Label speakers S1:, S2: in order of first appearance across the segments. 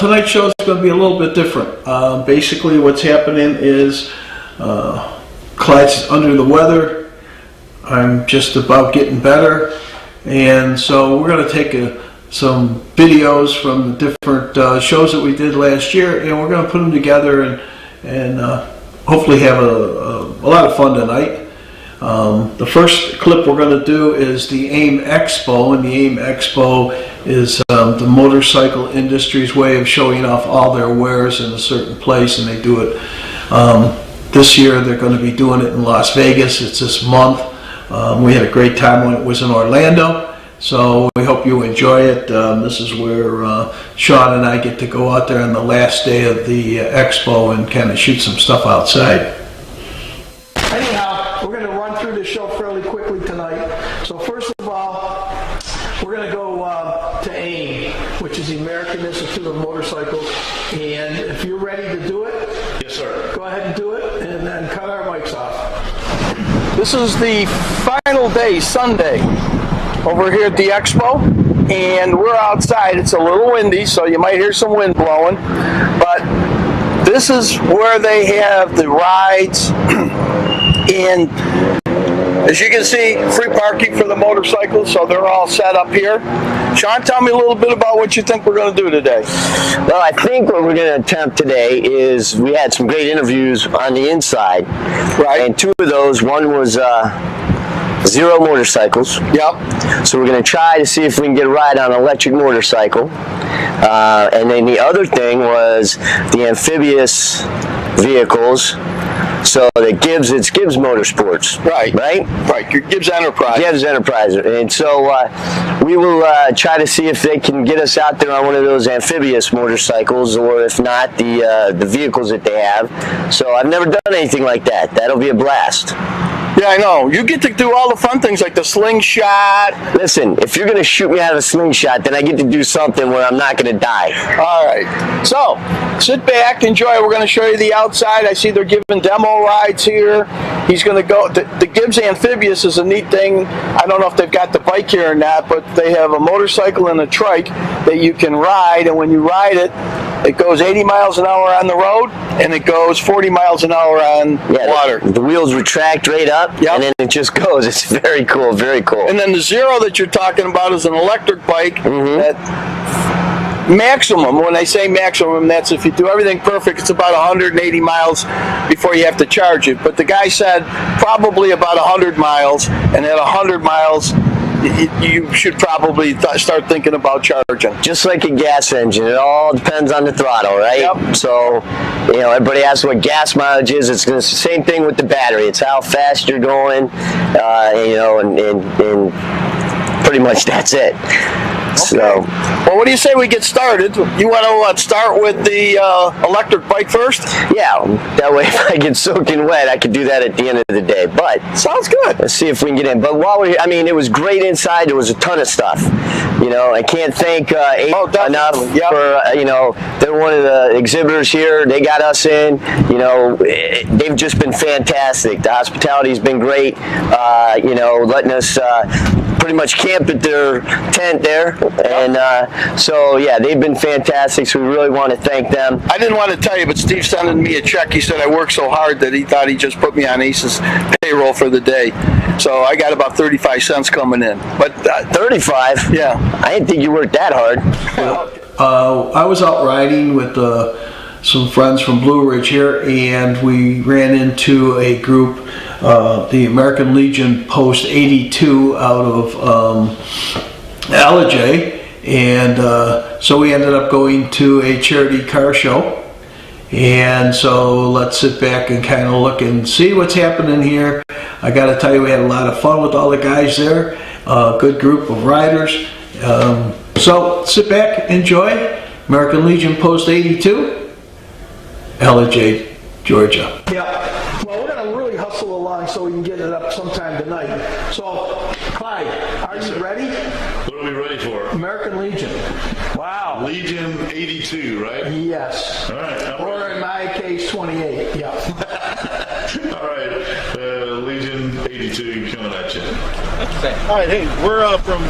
S1: tonight's show is going to be a little bit different. Basically, what's happening is Clyde's under the weather. I'm just about getting better, and so we're going to take some videos from the different shows that we did last year, and we're going to put them together and hopefully have a lot of fun tonight. The first clip we're going to do is the AIM Expo, and the AIM Expo is the motorcycle industry's way of showing off all their wares in a certain place, and they do it. This year they're going to be doing it in Las Vegas. It's this month. We had a great time when it was in Orlando, so we hope you enjoy it. This is where Shawn and I get to go out there on the last day of the expo and kind of shoot some stuff outside. Anyhow, we're going to run through the show fairly quickly tonight. So first of all, we're going to go to AIM, which is the American Institute of Motorcycles, and if you're ready to do it,
S2: yes, sir.
S1: Go ahead and do it, and then cut our mics off. This is the final day, Sunday, over here at the expo, and we're outside. It's a little windy, so you might hear some wind blowing, but this is where they have the rides, and as you can see, free parking for the motorcycles, so they're all set up here. Shawn, tell me a little bit about what you think we're going to do today.
S3: Well, I think what we're going to attempt today is we had some great interviews on the inside. Right. And two of those, one was Zero motorcycles. Yep. So we're going to try to see if we can get a ride on an electric motorcycle. And then the other thing was the amphibious vehicles. So it's Gibbs Motorsports. Right. Right? Right. Gibbs Enterprise. Gibbs Enterprise. And so we will try to see if they can get us out there on one of those amphibious motorcycles, or if not, the vehicles that they have. So I've never done anything like that. That'll be a blast.
S1: Yeah, I know. You get to do all the fun things like the slingshot.
S3: Listen, if you're going to shoot me out of a slingshot, then I get to do something where I'm not going to die.
S1: All right. So, sit back, enjoy. We're going to show you the outside. I see they're giving demo rides here. He's going to go. The Gibbs Amphibious is a neat thing. I don't know if they've got the bike here or not, but they have a motorcycle and a trike that you can ride, and when you ride it, it goes 80 miles an hour on the road, and it goes 40 miles an hour on water.
S3: The wheels retract right up, and then it just goes. It's very cool, very cool.
S1: And then the Zero that you're talking about is an electric bike that maximum, when I say maximum, that's if you do everything perfect, it's about 180 miles before you have to charge it. But the guy said probably about 100 miles, and at 100 miles, you should probably start thinking about charging.
S3: Just like a gas engine, it all depends on the throttle, right? Yep. So, you know, everybody asks what gas mileage is. It's the same thing with the battery. It's how fast you're going, you know, and pretty much that's it.
S1: Okay.
S3: So,
S1: well, what do you say we get started? You want to start with the electric bike first?
S3: Yeah, that way if I get soaking wet, I can do that at the end of the day. But
S1: sounds good.
S3: Let's see if we can get in. But while we're here, I mean, it was great inside. There was a ton of stuff. You know, I can't thank AIM enough for, you know, they're one of the exhibitors here. They got us in. You know, they've just been fantastic. The hospitality's been great. You know, letting us pretty much camp at their tent there. And so, yeah, they've been fantastic, so we really want to thank them.
S1: I didn't want to tell you, but Steve's sending me a check. He said I worked so hard that he thought he just put me on Ace's payroll for the day. So I got about 35 cents coming in. But
S3: 35?
S1: Yeah.
S3: I didn't think you worked that hard.
S1: I was out riding with some friends from Blue Ridge here, and we ran into a group, the American Legion Post 82 out of LJ, and so we ended up going to a charity car show. And so let's sit back and kind of look and see what's happening here. I got to tell you, we had a lot of fun with all the guys there. Good group of riders. So sit back, enjoy. American Legion Post 82, LJ, Georgia. Yeah. Well, we're going to really hustle along so we can get it up sometime tonight. So, Clyde, are you ready?
S2: What are we ready for?
S1: American Legion. Wow.
S2: Legion 82, right?
S1: Yes.
S2: All right.
S1: Or in my case, 28. Yeah.
S2: All right. Legion 82 coming at you.
S4: All right. Hey, we're from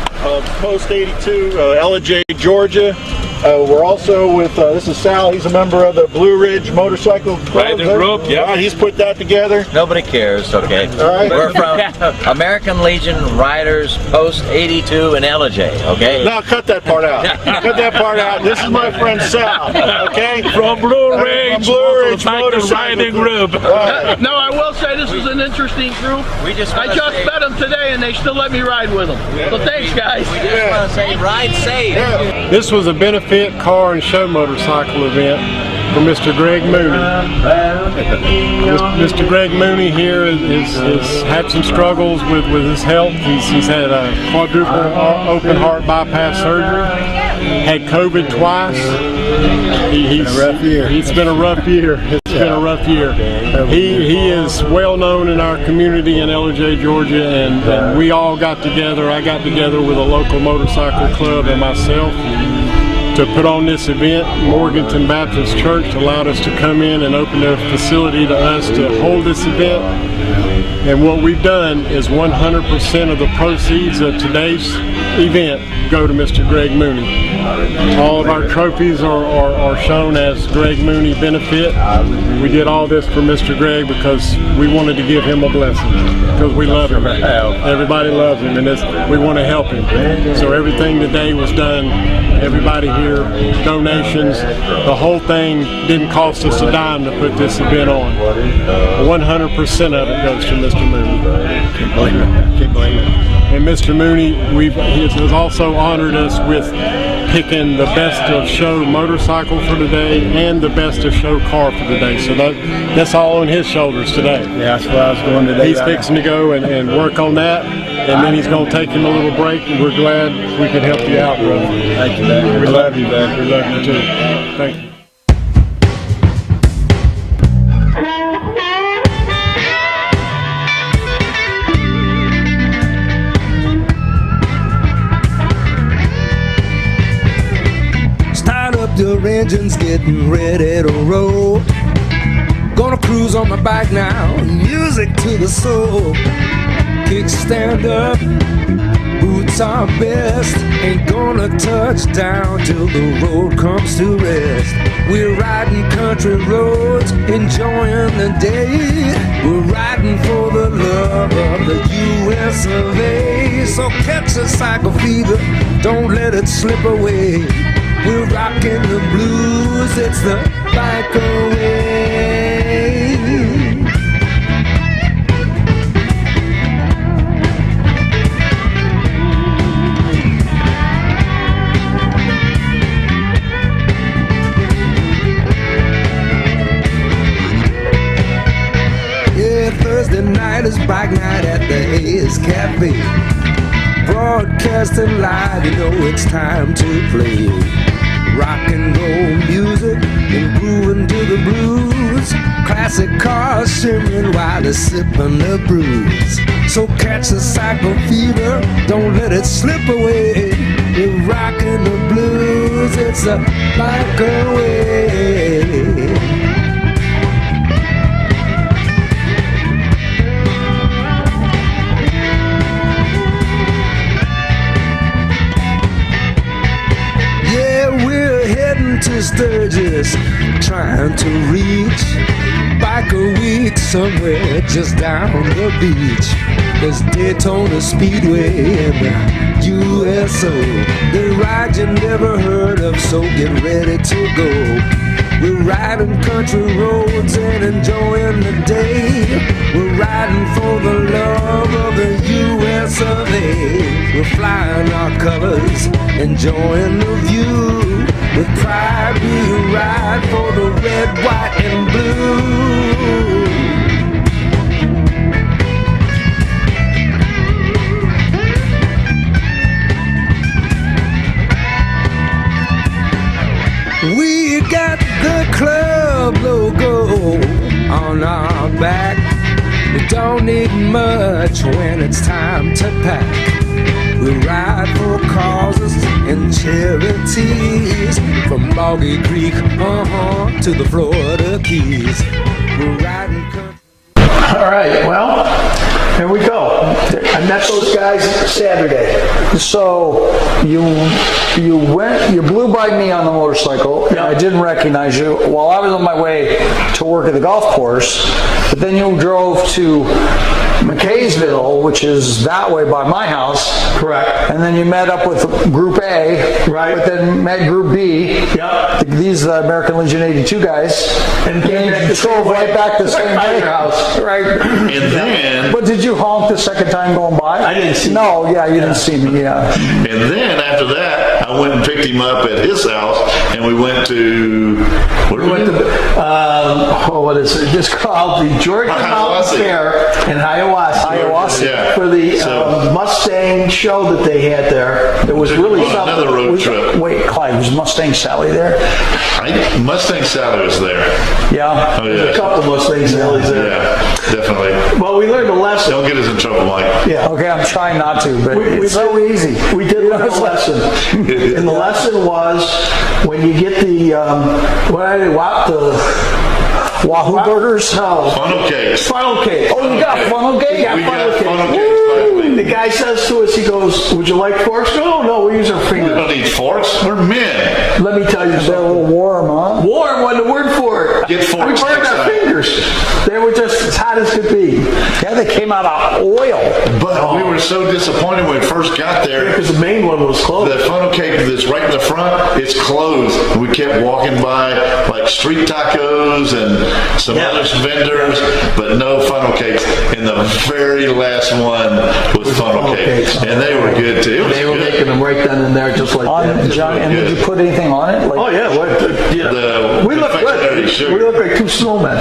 S4: Post 82, LJ, Georgia. We're also with, this is Sal, he's a member of the Blue Ridge Motorcycle Club.
S5: Riding group, yeah.
S4: All right, he's put that together.
S6: Nobody cares, okay?
S4: All right.
S6: We're from American Legion Riders Post 82 in LJ, okay?
S4: No, cut that part out. Cut that part out. This is my friend Sal, okay?
S5: From Blue Ridge,
S4: From Blue Ridge Motorcycle
S5: riding group.
S4: Right.
S7: No, I will say this is an interesting group. I just met them today and they still let me ride with them. So thanks, guys.
S6: We just want to say ride safe.
S8: This was a benefit car and show motorcycle event for Mr. Greg Mooney. Mr. Greg Mooney here has had some struggles with his health. He's had a quadruple open heart bypass surgery, had COVID twice. It's been a rough year. It's been a rough year. He is well known in our community in LJ, Georgia, and we all got together. I got together with a local motorcycle club and myself to put on this event. Morganton Baptist Church allowed us to come in and open their facility to us to hold this event. And what we've done is 100% of the proceeds of today's event go to Mr. Greg Mooney. All of our trophies are shown as Greg Mooney benefit. We did all this for Mr. Greg because we wanted to give him a blessing, because we love him. Everybody loves him, and we want to help him. So everything today was done, everybody here, donations, the whole thing didn't cost us a dime to put this event on. 100% of it goes to Mr. Mooney. Can't blame it. And Mr. Mooney, he has also honored us with picking the best of show motorcycle for today and the best of show car for today. So that's all on his shoulders today.
S4: Yeah, that's where I was going today.
S8: He's fixing to go and work on that, and then he's going to take him a little break, and we're glad we could help you out, brother.
S4: Thank you, man.
S8: We love you, man. We love you too. Thank you.
S9: Your engine's getting ready to roll. Gonna cruise on my bike now, music to the soul. Kickstand up, boots are best. Ain't gonna touch down till the road comes to rest. We're riding country roads, enjoying the day. We're riding for the love of the US of A. So catch a cycle fever, don't let it slip away. We're rocking the blues, it's the bike away. Yeah, Thursday night is bike night at the A's Cafe. Broadcasting live, you know it's time to play. Rock and roll music and grooving to the blues. Classic cars shimmering while they're sipping the brews. So catch the cycle fever, don't let it slip away. We're rocking the blues, it's a bike away. To Sturgis, trying to reach Bike a Week somewhere just down the beach. There's Daytona Speedway and the USO, the ride you never heard of, so get ready to go. We're riding country roads and enjoying the day. We're riding for the love of the US of A. We're flying our colors, enjoying the view. With pride we ride for the red, white, and blue. We got the club logo on our back. We don't need much when it's time to pack. We ride for causes and charities, from Boggy Creek to the Florida Keys. We're riding country.
S1: All right, well, here we go. I I met those guys Saturday.
S10: So you blew by me on the motorcycle. And I didn't recognize you while I was on my way to work at the golf course. But then you drove to McKaysville, which is that way by my house.
S1: Correct.
S10: And then you met up with Group A.
S1: Right.
S10: But then met Group B.
S1: Yeah.
S10: These American Legion 82 guys.
S1: And came back
S10: you drove right back the same
S1: by
S10: way.
S1: your house.
S10: Right.
S2: And then,
S10: But did you honk the second time going by?
S1: I didn't see
S10: No, yeah, you didn't see me, yeah.
S2: and then after that, I went and picked him up at his house, and we went to. Where
S1: We went to what is it? Just called the Georgia Mountain
S2: Hiawassee.
S1: Fair in Hiawassee.
S2: Yeah.
S1: For the
S2: So-
S1: Mustang show that they had there. It was really
S2: On
S1: something.
S2: another road
S10: Was-
S2: trip.
S10: Wait, Clyde, was Mustang Sally there?
S2: Mustang Sally was there.
S10: Yeah.
S2: Oh,
S1: There's a
S2: yeah.
S1: couple Mustangs Sally's there.
S2: Yeah, definitely.
S1: Well, we learned a lesson.
S2: Don't get us in trouble, Mike.
S1: Yeah.
S10: Okay, I'm trying not to, but it's so easy.
S1: We did learn a lesson. And the lesson was when you get the,
S10: Wahoo burgers?
S1: No.
S2: Funnel cakes.
S1: Funnel cake.
S10: Oh, you got funnel cake?
S2: We got funnel cakes.
S1: Woo! The guy says to us, he goes, "Would you like forks?" No, no, we use our
S2: We
S1: fingers.
S2: don't need forks. We're men.
S1: Let me tell you
S10: They're a
S1: something.
S10: little warm, huh?
S1: Warm wasn't the word for it.
S2: Get forks
S1: We burned
S2: next
S1: our
S2: time.
S1: fingers. They were just as hot as could be.
S10: Yeah, they came out of oil.
S2: But we were so disappointed when we first got there.
S1: Because the main one was closed.
S2: The funnel cake that's right in the front, it's closed. We kept walking by like street tacos and some other vendors, but no funnel cakes. And the very last one was funnel cakes. And they were good too. It was
S1: They were
S2: good.
S1: making them right then and there, just like that.
S10: Johnny, and did you put anything on it? Like,
S1: Oh yeah,
S2: The
S1: we look
S2: confectionery
S1: good.
S2: sugar.
S1: We look like two snowmen.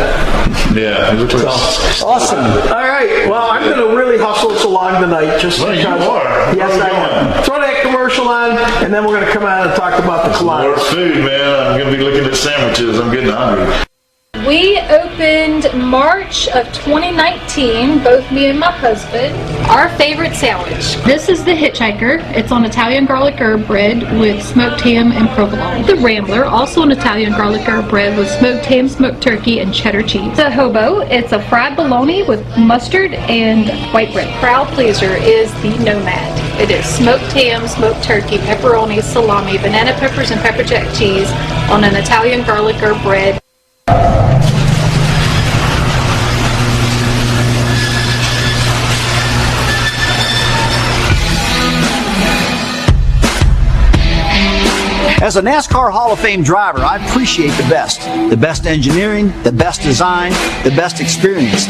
S2: Yeah, it looked like
S10: awesome.
S1: All right. Well, I'm going to really hustle us along tonight. Just
S2: Well, you
S1: because-
S2: are.
S1: Yes,
S2: Where
S1: I
S2: are we
S1: am.
S2: going?
S1: Throw that commercial on, and then we're going to come out and talk about the
S2: more
S1: collage.
S2: food, man. I'm going to be looking at sandwiches. I'm getting hungry.
S11: We opened March of 2019, both me and my husband. Our favorite sandwich. This is the Hitchhiker. It's on Italian garlic herb bread with smoked ham and provolone. The Rambler, also an Italian garlic herb bread with smoked ham, smoked turkey, and cheddar cheese. The Hobo, it's a fried bologna with mustard and white bread. Crowd pleaser is the Nomad. It is smoked ham, smoked turkey, pepperoni, salami, banana peppers, and pepper jack cheese on an Italian garlic herb bread.
S12: As a NASCAR Hall of Fame driver, I appreciate the best. The best engineering, the best design, the best experience.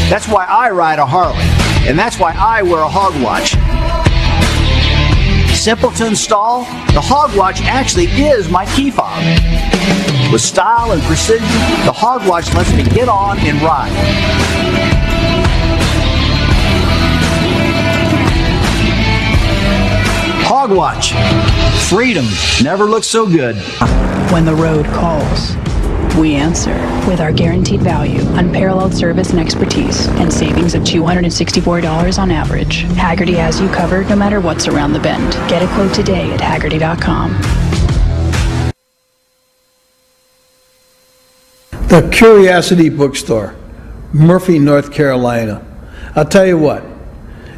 S12: That's why I ride a Harley, and that's why I wear a hog watch. Simple to install, the hog watch actually is my key fob. With style and precision, the hog watch lets me get on and ride. Hog watch. Freedom never looks so good.
S13: When the road calls, we answer with our guaranteed value, unparalleled service and expertise, and savings of $264 on average. Haggerty has you covered no matter what's around the bend. Get a quote today at Haggerty.com.
S1: The Curiosity Bookstore, Murphy, North Carolina. I'll tell you what,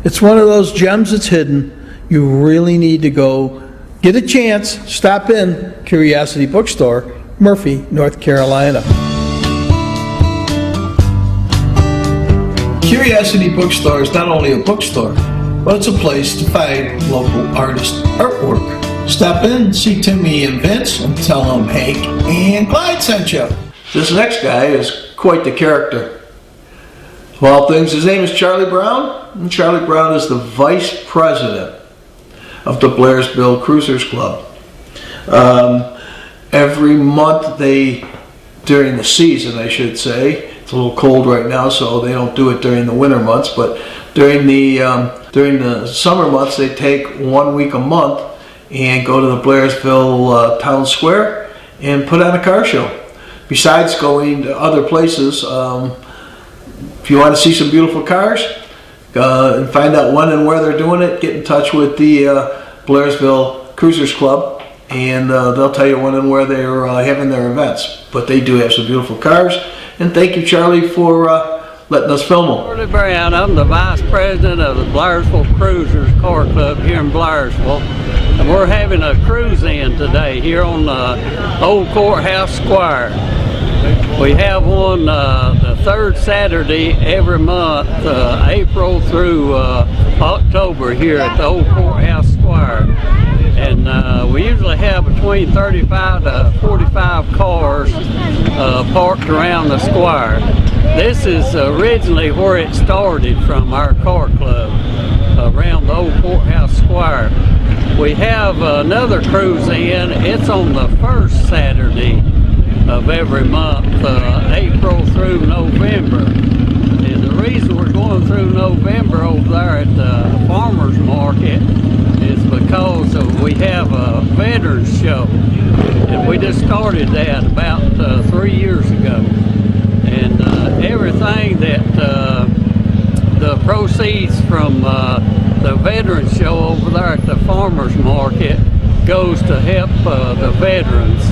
S1: it's one of those gems that's hidden. You really need to go get a chance, stop in Curiosity Bookstore, Murphy, North Carolina. Curiosity Bookstore is not only a bookstore, but it's a place to find local artist artwork. Stop in, see Timmy and Vince, and tell them Hank and Clyde sent you. This next guy is quite the character. Of all things, his name is Charlie Brown, and Charlie Brown is the vice president of the Blairsville Cruisers Club. Every month during the season I should say, it's a little cold right now so they don't do it during the winter months, but during the summer months they take 1 week a month and go to the Blairsville Town Square and put on a car show. Besides going to other places, if you want to see some beautiful cars, and find out when and where they're doing it, get in touch with the Blairsville Cruisers Club, and they'll tell you when and where they're having their events. But they do have some beautiful cars, and thank you, Charlie, for letting us film them.
S14: Shirley Brown, I'm the Vice President of the Blairsville Cruisers Car Club here in Blairsville. And we're having a cruise-in today here on Old Courthouse Square. We have one the third Saturday every month, April through October here at the Old Courthouse Square. And we usually have between 35 to 45 cars parked around the square. This is originally where it started from, our car club, around the Old Courthouse Square. We have another cruise-in. It's on the first Saturday of every month, April through November. And the reason we're going through November over there at the farmers market is because we have a veterans show, and we just started that about 3 years ago. And everything that the proceeds from the veterans show over there at the farmers market goes to help the veterans.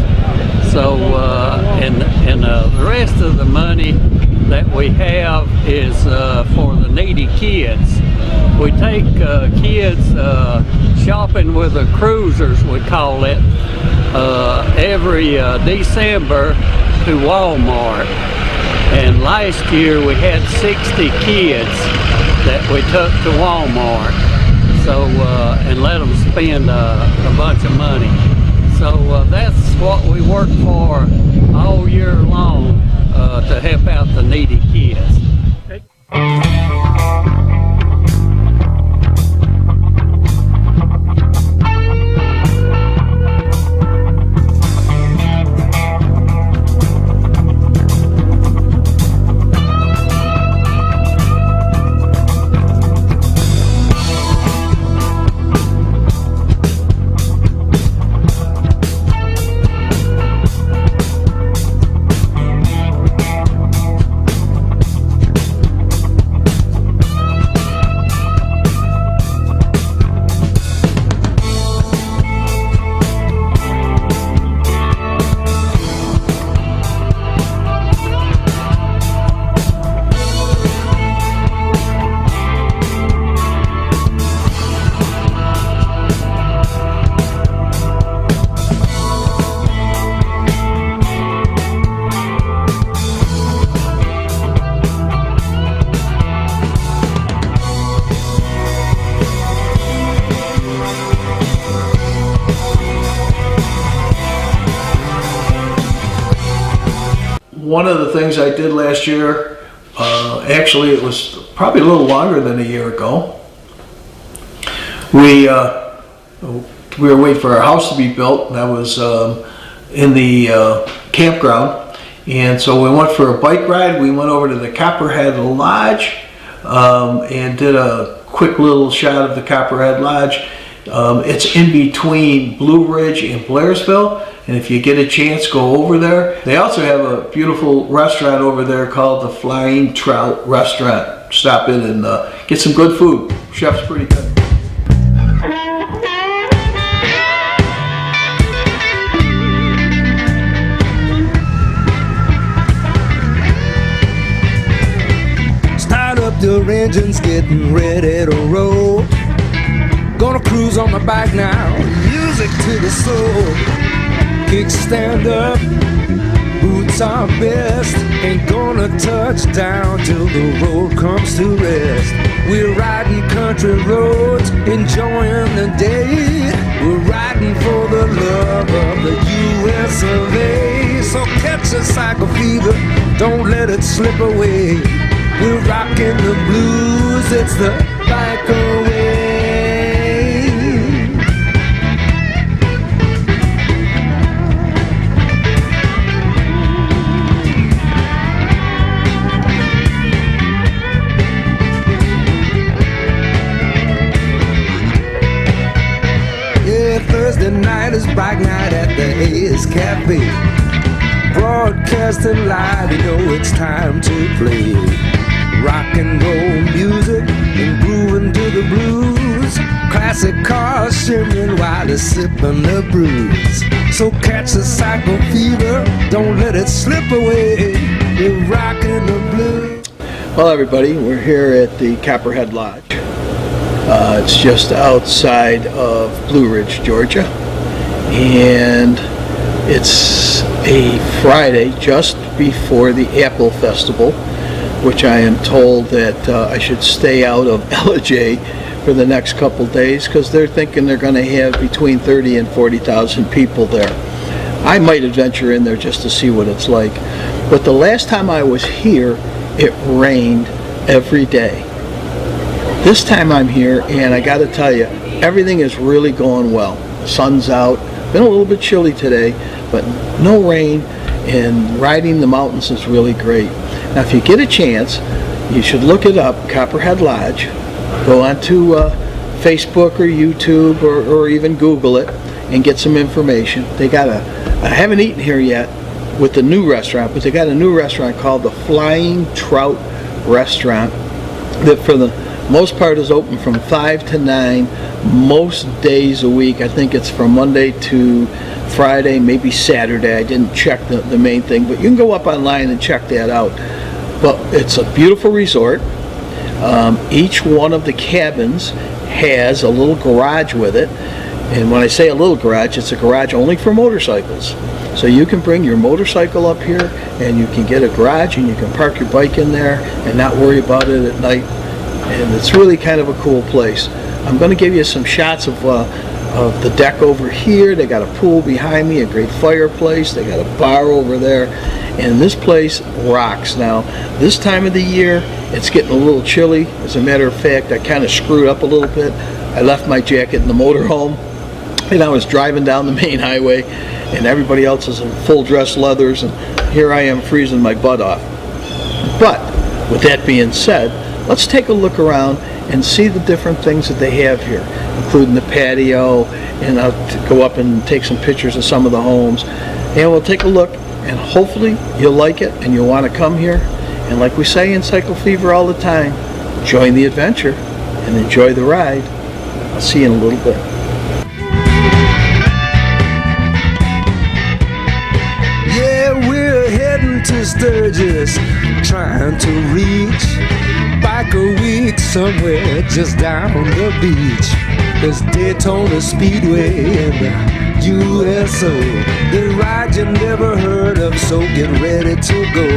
S14: So and the rest of the money that we have is for the needy kids. We take kids shopping with the cruisers, we call it, every December to Walmart. And last year we had 60 kids that we took to Walmart, so and let them spend a bunch of money. So that's what we work for all year long, to help out the needy kids.
S1: One of the things I did last year, actually it was probably a little longer than a year ago. We were waiting for our house to be built, and I was in the campground, and so we went for a bike ride. We went over to the Copperhead Lodge and did a quick little shot of the Copperhead Lodge. It's in between Blue Ridge and Blairsville, and if you get a chance, go over there. They also have a beautiful restaurant over there called the Flying Trout Restaurant. Stop in and get some good food. Chef's pretty good.
S9: Start up your engines, getting ready to roll. Gonna cruise on my bike now, music to the soul. Kickstand up, boots are best. Ain't gonna touch down till the road comes to rest. We're riding country roads, enjoying the day. We're riding for the love of the US of A. So catch a cycle fever, don't let it slip away. We're rocking the blues, it's the bike away. Thursday night is bike night at the Ace Cafe. Broadcasting live, you know it's time to play. Rock and roll music and grooving to the blues. Classic cars shimmering while they're sipping the brews. So catch the cycle fever, don't let it slip away. We're rocking the blues.
S1: Well, everybody, we're here at the Copperhead Lodge. It's just outside of Blue Ridge, Georgia, and it's a Friday just before the Apple Festival, which I am told that I should stay out of LJ for the next couple days because they're thinking they're going to have between 30 and 40,000 people there. I might adventure in there just to see what it's like. But the last time I was here, it rained every day. This time I'm here, and I got to tell you, everything is really going well. The sun's out. Been a little bit chilly today, but no rain, and riding the mountains is really great. Now, if you get a chance, you should look it up, Copperhead Lodge. Go onto Facebook or YouTube or even Google it and get some information. They got I haven't eaten here yet with the new restaurant, but they got a new restaurant called the Flying Trout Restaurant that for the most part is open from 5 to 9 most days a week. I think it's from Monday to Friday, maybe Saturday. I didn't check the main thing, but you can go up online and check that out. But it's a beautiful resort. Each one of the cabins has a little garage with it. And when I say a little garage, it's a garage only for motorcycles. So you can bring your motorcycle up here and you can get a garage and you can park your bike in there and not worry about it at night. And it's really kind of a cool place. I'm going to give you some shots of the deck over here. They got a pool behind me, a great fireplace. They got a bar over there. And this place rocks. Now, this time of the year, it's getting a little chilly. As a matter of fact, I kind of screwed up a little bit. I left my jacket in the motorhome, and I was driving down the main highway, and everybody else is in full dress leathers, and here I am freezing my butt off. But, with that being said, let's take a look around and see the different things that they have here, including the patio, and I'll go up and take some pictures of some of the homes, and we'll take a look, and hopefully you'll like it and you'll want to come here. And like we say in Cycle Fever all the time, join the adventure and enjoy the ride. I'll see you in a little bit.
S9: Yeah, we're heading to Sturgis, trying to reach back a week somewhere just down the beach. There's Daytona Speedway in the USO, the ride you never heard of, so get ready to go.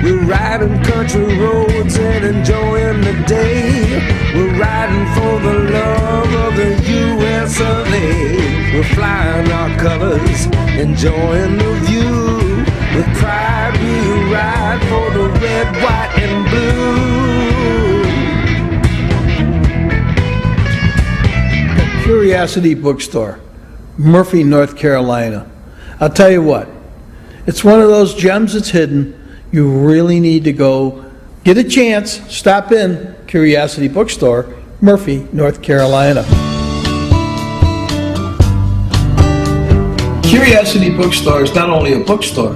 S9: We're riding country roads and enjoying the day. We're riding for the love of the US of A. We're flying our colors, enjoying the view. With pride we ride for the red, white, and blue.
S1: Curiosity Bookstore, Murphy, North Carolina. I'll tell you what, it's one of those gems that's hidden. You really need to go get a chance, stop in Curiosity Bookstore, Murphy, North Carolina. Curiosity Bookstore is not only a bookstore,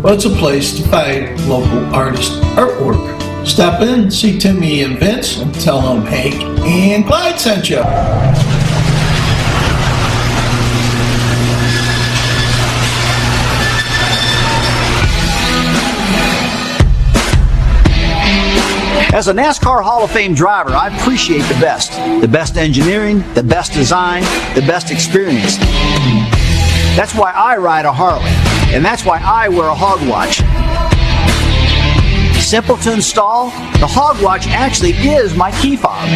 S1: but it's a place to find local artist artwork. Stop in, see Timmy and Vince, and tell them Hank and Clyde sent you.
S12: As a NASCAR Hall of Fame driver, I appreciate the best engineering, the best design, the best experience. That's why I ride a Harley, and that's why I wear a hog watch. Simple to install, the hog watch actually is my key fob.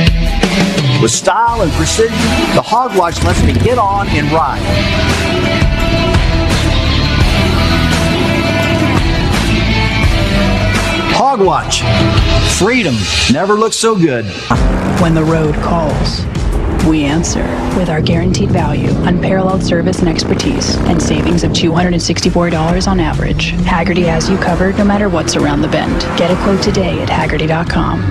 S12: With style and precision, the hog watch lets me get on and ride. Hog watch. Freedom never looks so good.
S13: When the road calls, we answer with our guaranteed value, unparalleled service and expertise, and savings of $264 on average. Haggerty has you covered no matter what's around the bend. Get a quote today at Haggerty.com.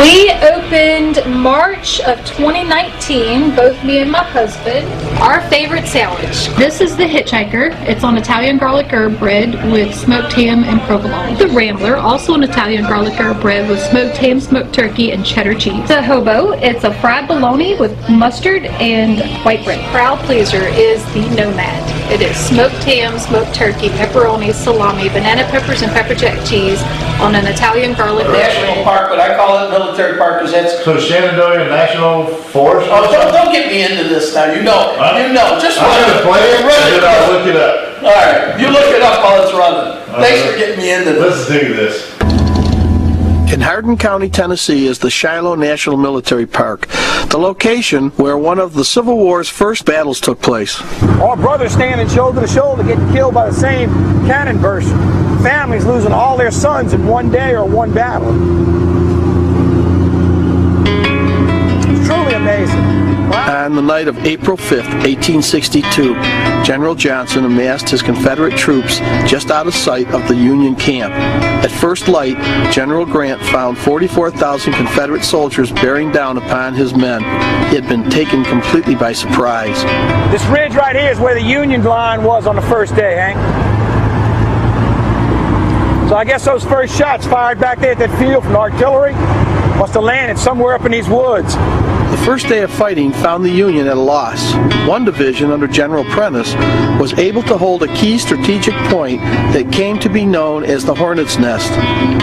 S11: We opened March of 2019, both me and my husband. Our favorite sandwich. This is the Hitchhiker. It's on Italian garlic herb bread with smoked ham and provolone. The Rambler, also an Italian garlic herb bread with smoked ham, smoked turkey, and cheddar cheese. The Hobo, it's a fried bologna with mustard and white bread. Crowd pleaser is the Nomad. It is smoked ham, smoked turkey, pepperoni, salami, banana peppers, and pepper jack cheese on an Italian garlic
S1: National Park, but I call it Military Park because that's...
S2: So Shenandoah National Forest?
S1: Oh, don't get me into this now. You know it. You know. Just
S2: I'm
S1: run
S2: going to play it, and then I'll look it up.
S1: All right. You look it up while it's running. Thanks for getting me into this.
S2: Let's do this.
S1: In Hardin County, Tennessee is the Shiloh National Military Park, the location where one of the Civil War's first battles took place.
S15: Our brothers standing shoulder to shoulder getting killed by the same cannon burst. Families losing all their sons in one day or one battle. It's truly amazing.
S1: On the night of April 5th, 1862, General Johnson amassed his Confederate troops just out of sight of the Union camp. At first light, General Grant found 44,000 Confederate soldiers bearing down upon his men. He had been taken completely by surprise.
S15: This ridge right here is where the Union line was on the first day, Hank. So I guess those first shots fired back there at that field from the artillery must have landed somewhere up in these woods.
S1: The first day of fighting found the Union at a loss. One division under General Prentice was able to hold a key strategic point that came to be known as the Hornet's Nest.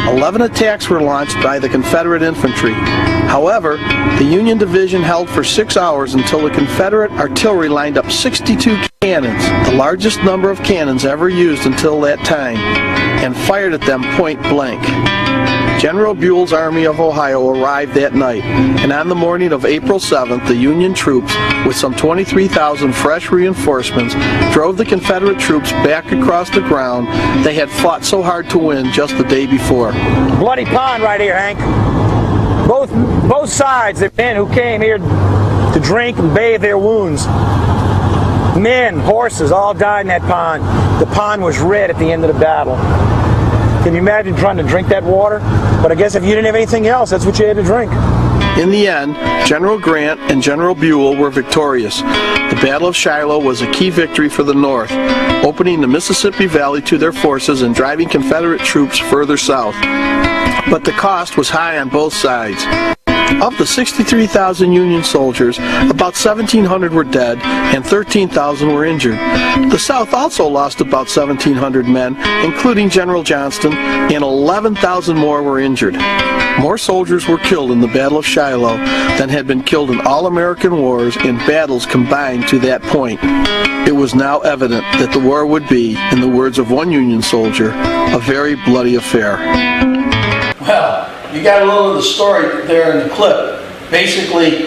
S1: 11 attacks were launched by the Confederate infantry. However, the Union division held for 6 hours until the Confederate artillery lined up 62 cannons, the largest number of cannons ever used until that time, and fired at them point blank. General Buell's Army of Ohio arrived that night, and on the morning of April 7th, the Union troops, with some 23,000 fresh reinforcements, drove the Confederate troops back across the ground they had fought so hard to win just the day before.
S15: Bloody pond right here, Hank. Both sides, the men who came here to drink and bathe their wounds. Men, horses, all died in that pond. The pond was red at the end of the battle. Can you imagine trying to drink that water? But I guess if you didn't have anything else, that's what you had to drink.
S1: In the end, General Grant and General Buell were victorious. The Battle of Shiloh was a key victory for the North, opening the Mississippi Valley to their forces and driving Confederate troops further south. But the cost was high on both sides. Of the 63,000 Union soldiers, about 1,700 were dead and 13,000 were injured. The South also lost about 1,700 men, including General Johnston, and 11,000 more were injured. More soldiers were killed in the Battle of Shiloh than had been killed in all American wars and battles combined to that point. It was now evident that the war would be, in the words of one Union soldier, a very bloody affair. Well, you got a little of the story there in the clip. Basically,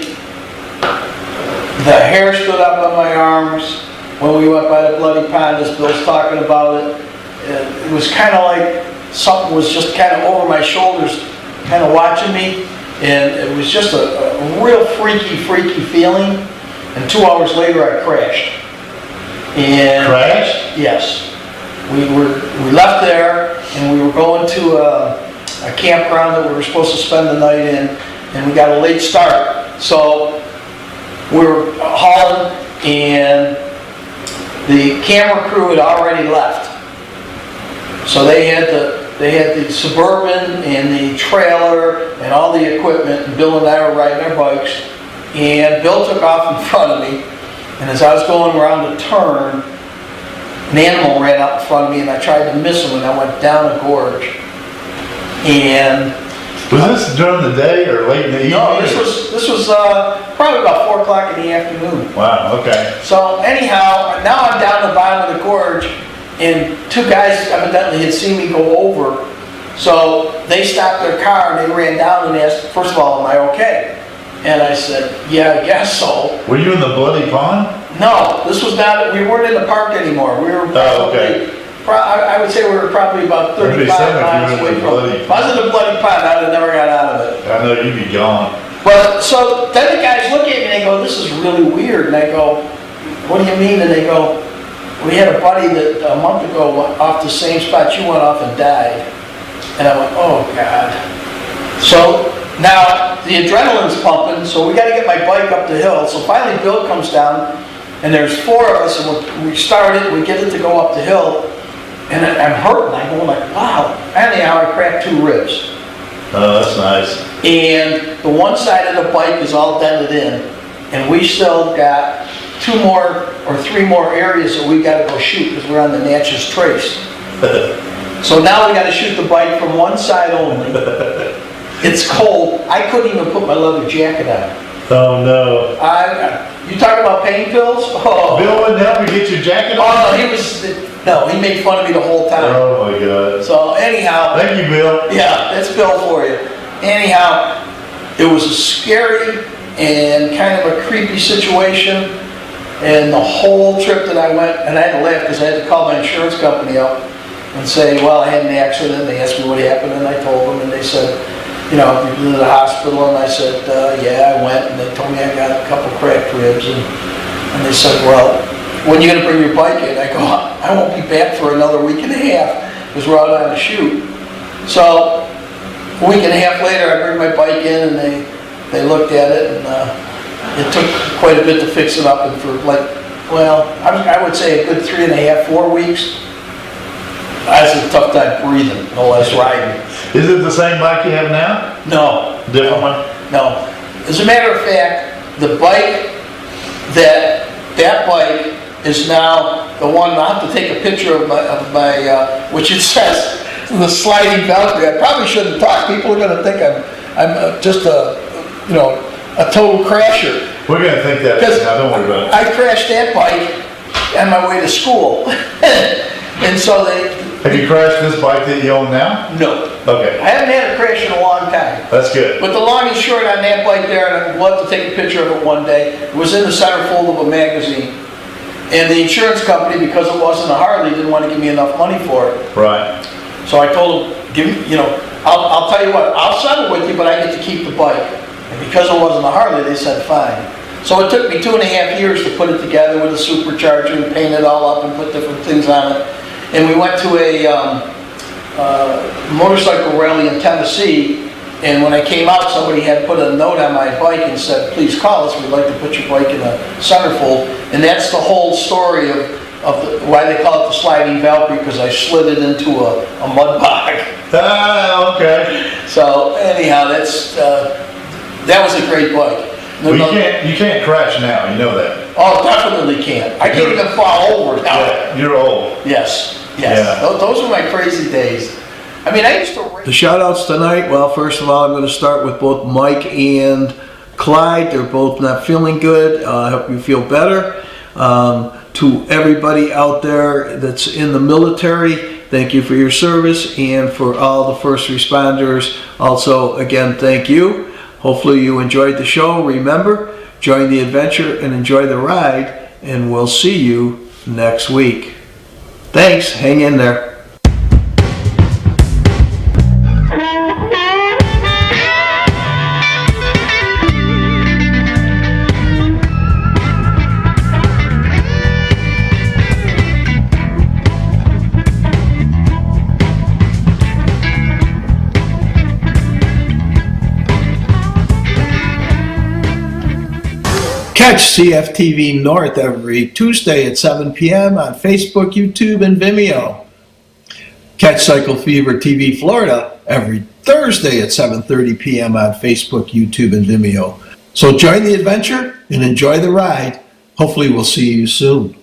S1: the hair stood up on my arms when we went by the bloody pond, as Bill's talking about it. It was kind of like something was just kind of over my shoulders, kind of watching me, and it was just a real freaky feeling. And 2 hours later, I crashed. And
S2: crashed?
S1: Yes. We left there, and we were going to a campground that we were supposed to spend the night in, and we got a late start. So we were hauling, and the camera crew had already left. So they had the Suburban and the trailer and all the equipment, and Bill and I were riding our bikes, and Bill took off in front of me, and as I was going around a turn, an animal ran out in front of me, and I tried to miss him, and I went down a gorge. And
S2: was this during the day or late in the evening?
S1: No, this was probably about 4 o'clock in the afternoon.
S2: Wow. Okay.
S1: So anyhow, now I'm down the bottom of the gorge, and 2 guys evidently had seen me go over. So they stopped their car and they ran down and asked, first of all, am I okay? And I said, yeah, I guess so.
S2: Were you in the bloody pond?
S1: No, this was not. We weren't in the park anymore. We were probably. I would say we were probably about 35 miles away from it. If I was in the bloody pond, I'd have never got out of it.
S2: I know you'd be gone.
S1: But so then the guys look at me and they go, this is really weird. And I go, what do you mean? And they go, we had a buddy that a month ago went off the same spot you went off and died. And I went, oh God. So now the adrenaline's pumping, so we got to get my bike up the hill. So finally Bill comes down and there's 4 of us, and we start it, we get it to go up the hill, and I'm hurting. I'm going like, wow. Anyhow, I cracked 2 ribs.
S2: Oh, that's nice.
S1: And the one side of the bike is all dented in, and we still got 2 more or 3 more areas that we got to go shoot because we're on the Natchez Trace. So now we got to shoot the bike from one side only. It's cold. I couldn't even put my leather jacket on.
S2: Oh no.
S1: You talk about pain pills? Oh.
S2: Bill wouldn't help you get your jacket on?
S1: Oh, he made fun of me the whole time.
S2: Oh my God.
S1: So anyhow.
S2: Thank you, Bill.
S1: Yeah, that's Bill for you. Anyhow, it was a scary and kind of a creepy situation. And the whole trip that I went, and I had to laugh because I had to call my insurance company up and say, well, I had an accident. They asked me what happened, and I told them, and they said, you know, have you been to the hospital? And I said, yeah, I went, and they told me I got a couple cracked ribs, and they said, well, when are you going to bring your bike in? I go, I won't be back for another week and a half because we're out on a shoot. So a week and a half later, I bring my bike in, and they looked at it, and it took quite a bit to fix it up, and for like, well, I would say a good 3.5, 4 weeks. I had a tough time breathing, no less riding.
S2: Is it the same bike you have now?
S1: No.
S2: Different one?
S1: No. As a matter of fact, the bike, that bike is now the one, I'll have to take a picture of my which it says, the sliding Valkyrie. I probably shouldn't talk. People are going to think I'm just a total crasher.
S2: We're going to think that now, don't worry about it.
S1: I crashed that bike on my way to school. And so
S2: Have you crashed this bike that you own now?
S1: No.
S2: Okay.
S1: I haven't had a crash in a long time.
S2: That's good.
S1: But the long and short on that bike there, and I'd love to take a picture of it one day, it was in the centerfold of a magazine. And the insurance company, because it wasn't a Harley, didn't want to give me enough money for it.
S2: Right.
S1: So I told them, I'll tell you what, I'll settle with you, but I get to keep the bike. And because it wasn't a Harley, they said fine. So it took me 2.5 years to put it together with a supercharger and paint it all up and put different things on it. And we went to a motorcycle rally in Tennessee, and when I came out, somebody had put a note on my bike and said, please call us, we'd like to put your bike in a centerfold. And that's the whole story of why they call it the sliding Valkyrie, because I slid it into a mud bog.
S2: Ah, okay.
S1: So anyhow, that was a great bike.
S2: Well, you can't crash now, you know that.
S1: Oh, definitely can't. I can't even fall over now.
S2: Yeah, you're old.
S1: Yes.
S2: Yeah.
S1: Those were my crazy days. I mean, I used to... The shout-outs tonight, well, first of all, I'm going to start with both Mike and Clyde. They're both not feeling good. I hope you feel better. To everybody out there that's in the military, thank you for your service. And for all the first responders, also, again, thank you. Hopefully you enjoyed the show. Remember, join the adventure and enjoy the ride, and we'll see you next week. Thanks. Hang in there. Catch CFTV North every Tuesday at 7 p.m. on Facebook, YouTube, and Vimeo. Catch Cycle Fever TV Florida every Thursday at 7:30 p.m. on Facebook, YouTube, and Vimeo. So join the adventure and enjoy the ride. Hopefully we'll see you soon.